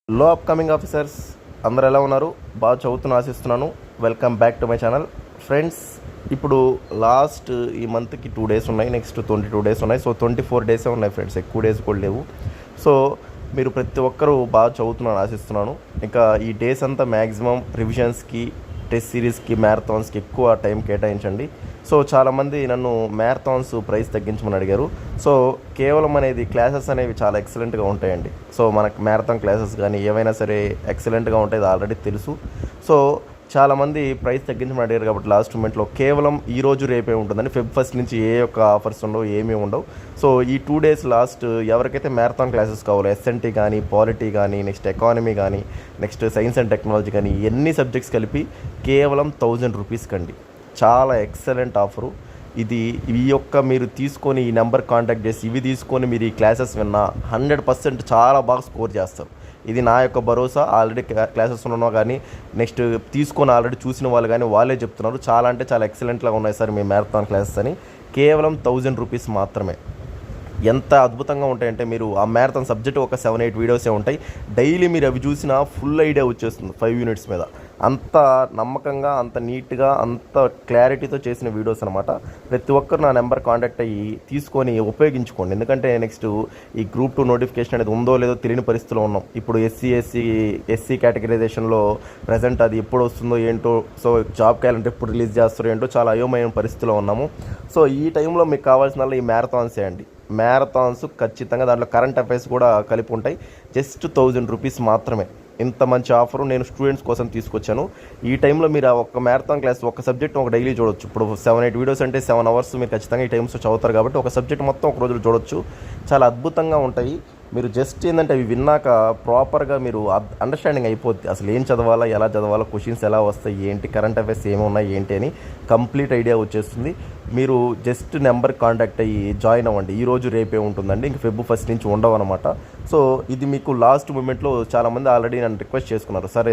లో upcoming officers అందరూ ఎలా ఉన్నారు? బాగా చదువుతున్న ఆశిస్తున్నాను. Welcome back to my channel. Friends, ఇప్పుడు లాస్ట్ ఈ మంత్కి 2 డేస్ ఉన్నాయి, నెక్స్ట్ 22 డేస్ ఉన్నాయి. సో 24 డేసే ఉన్నాయి ఫ్రెండ్స్, ఎక్కువ డేస్ కూడా లేవు. సో మీరు ప్రతి ఒక్కరూ బాగా చదువుతున్నాను ఆశిస్తున్నాను. ఇంకా ఈ డేస్ అంతా మ్యాక్సిమం రివిజన్స్కి, టెస్ట్ సిరీస్కి, మ్యారథాన్స్కి ఎక్కువ టైం కేటాయించండి. సో చాలామంది నన్ను మ్యారథాన్స్ ప్రైస్ తగ్గించమని అడిగారు. సో కేవలం అనేది క్లాసెస్ అనేవి చాలా ఎక్సలెంట్గా ఉంటాయండి. సో మనకు మ్యారథాన్ క్లాసెస్ కానీ ఏవైనా సరే ఎక్సలెంట్గా ఉంటాయి, అది ఆల్రెడీ తెలుసు. సో చాలామంది ప్రైస్ తగ్గించమని అడిగారు కాబట్టి లాస్ట్ మూమెంట్లో కేవలం ఈ రోజు రేపే ఉంటుందని, ఫెబ్ ఫస్ట్ నుంచి ఏ ఒక్క ఆఫర్స్ ఉండవు, ఏమీ ఉండవు. సో ఈ 2 డేస్ లాస్ట్ ఎవరికైతే మ్యారథాన్ క్లాసెస్ కావాలో, ఎస్ఎన్టీ కానీ, పాలిటీ కానీ, నెక్స్ట్ ఎకానమీ కానీ, నెక్స్ట్ సైన్స్ అండ్ టెక్నాలజీ కానీ, ఎన్ని సబ్జెక్ట్స్ కలిపి కేవలం 1000 రూపీస్ కండి. చాలా ఎక్సలెంట్ ఆఫరు ఇది. ఈ యొక్క మీరు తీసుకొని ఈ నెంబర్ కాంటాక్ట్ చేసి ఇవి తీసుకొని మీరు ఈ క్లాసెస్ విన్నా 100% చాలా బాగా స్కోర్ చేస్తారు. ఇది నా యొక్క భరోసా. ఆల్రెడీ క్లాసెస్ ఉన్నా కానీ, నెక్స్ట్ తీసుకొని ఆల్రెడీ చూసిన వాళ్ళు కానీ వాళ్ళే చెప్తున్నారు చాలా అంటే చాలా ఎక్సలెంట్గా ఉన్నాయి సార్ మీ మ్యారథాన్ క్లాసెస్ అని. కేవలం 1000 రూపీస్ మాత్రమే. ఎంత అద్భుతంగా ఉంటాయంటే, మీరు ఆ మ్యారథాన్ సబ్జెక్ట్ ఒక 7-8 వీడియోసే ఉంటాయి. డైలీ మీరు అవి చూసినా ఫుల్ ఐడియా వచ్చేస్తుంది 5 యూనిట్స్ మీద. అంత నమ్మకంగా, అంత నీట్గా, అంత క్లారిటీతో చేసిన వీడియోస్ అనమాట. ప్రతి ఒక్కరు నా నెంబర్ కాంటాక్ట్ అయ్యి తీసుకొని ఉపయోగించుకోండి. ఎందుకంటే నెక్స్ట్ ఈ గ్రూప్ 2 నోటిఫికేషన్ అనేది ఉందో లేదో తెలియని పరిస్థితిలో ఉన్నాం. ఇప్పుడు ఎస్సీ కేటగిరైజేషన్లో ప్రజెంట్ అది ఎప్పుడు వస్తుందో ఏంటో, సో జాబ్ క్యాలెండర్ ఎప్పుడు రిలీజ్ చేస్తారో ఏంటో చాలా అయోమయ పరిస్థితిలో ఉన్నాము. సో ఈ టైంలో మీకు కావాల్సిన ఈ మ్యారథాన్సే అండి. మ్యారథాన్స్ ఖచ్చితంగా దాంట్లో కరెంట్ అఫైర్స్ కూడా కలిపి ఉంటాయి. జస్ట్ 1000 రూపీస్ మాత్రమే. ఇంత మంచి ఆఫరు నేను స్టూడెంట్స్ కోసం తీసుకొచ్చాను. ఈ టైంలో మీరు ఒక మ్యారథాన్ క్లాస్ ఒక సబ్జెక్ట్ ఒక డైలీ చూడొచ్చు. ఇప్పుడు 7-8 వీడియోస్ అంటే 7 అవర్స్ మీరు ఖచ్చితంగా ఈ టైమ్స్లో చదువుతారు కాబట్టి ఒక సబ్జెక్ట్ మొత్తం ఒక రోజులో చూడొచ్చు. చాలా అద్భుతంగా ఉంటాయి. మీరు జస్ట్ ఏంటంటే అవి విన్నాక ప్రాపర్గా మీరు అండర్స్టాండింగ్ అయిపోద్ది. అసలు ఏం చదవాలా, ఎలా చదవాలా, క్వశ్చన్స్ ఎలా వస్తాయి, ఏంటి, కరెంట్ అఫైర్స్ ఏమున్నాయి ఏంటి అని కంప్లీట్ ఐడియా వచ్చేస్తుంది. మీరు జస్ట్ నెంబర్ కాంటాక్ట్ అయ్యి జాయిన్ అవ్వండి. ఈరోజు రేపే ఉంటుందండి, ఇంక ఫెబ్ ఫస్ట్ నుంచి ఉండవు అనమాట. సో ఇది మీకు లాస్ట్ మూమెంట్లో చాలామంది ఆల్రెడీ నన్ను రిక్వెస్ట్ చేసుకున్నారు, సార్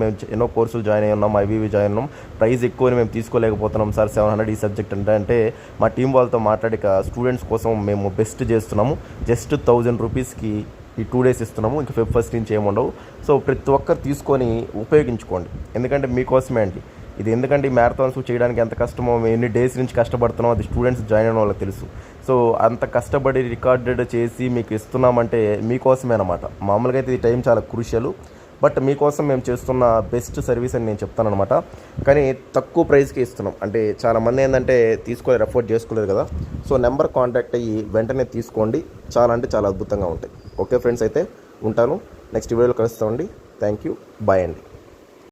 మేము ఎన్నో కోర్సులు జాయిన్ అయ్యి ఉన్నాం, అవి జాయిన్ ఉన్నాం, ప్రైస్ ఎక్కువని మేము తీసుకోలేకపోతున్నాం సార్, 700 ఈ సబ్జెక్ట్ అంటే మా టీం వాళ్ళతో మాట్లాడిక స్టూడెంట్స్ కోసం మేము బెస్ట్ చేస్తున్నాము. జస్ట్ 1000 రూపీస్కి ఈ 2 డేస్ ఇస్తున్నాము. ఇంక ఫెబ్ ఫస్ట్ నుంచి ఏముండవు. సో ప్రతి ఒక్కరు తీసుకొని ఉపయోగించుకోండి, ఎందుకంటే మీకోసమే అండి ఇది. ఎందుకంటే ఈ మ్యారథాన్స్ చేయడానికి ఎంత కష్టమో, మేము ఎన్ని డేస్ నుంచి కష్టపడుతున్నామో అది స్టూడెంట్స్ జాయిన్ అయిన వాళ్ళకి తెలుసు. సో అంత కష్టపడి రికార్డెడ్ చేసి మీకు ఇస్తున్నామంటే మీకోసమే అనమాట. మామూలుగా అయితే ఈ టైం చాలా క్రూషియల్, బట్ మీకోసం మేము చేస్తున్న బెస్ట్ సర్వీస్ అని నేను చెప్తాను అనమాట. కానీ తక్కువ ప్రైస్కి ఇస్తున్నాం. అంటే చాలామంది ఏంటంటే తీసుకోలేరు, అఫోర్డ్ చేసుకోలేదు కదా. సో నెంబర్ కాంటాక్ట్ అయ్యి వెంటనే తీసుకోండి. చాలా అంటే చాలా అద్భుతంగా ఉంటాయి. ఓకే ఫ్రెండ్స్, అయితే ఉంటాను. నెక్స్ట్ వీడియోలో కలుస్తామండి. థ్యాంక్ యూ, బాయ్ అండి.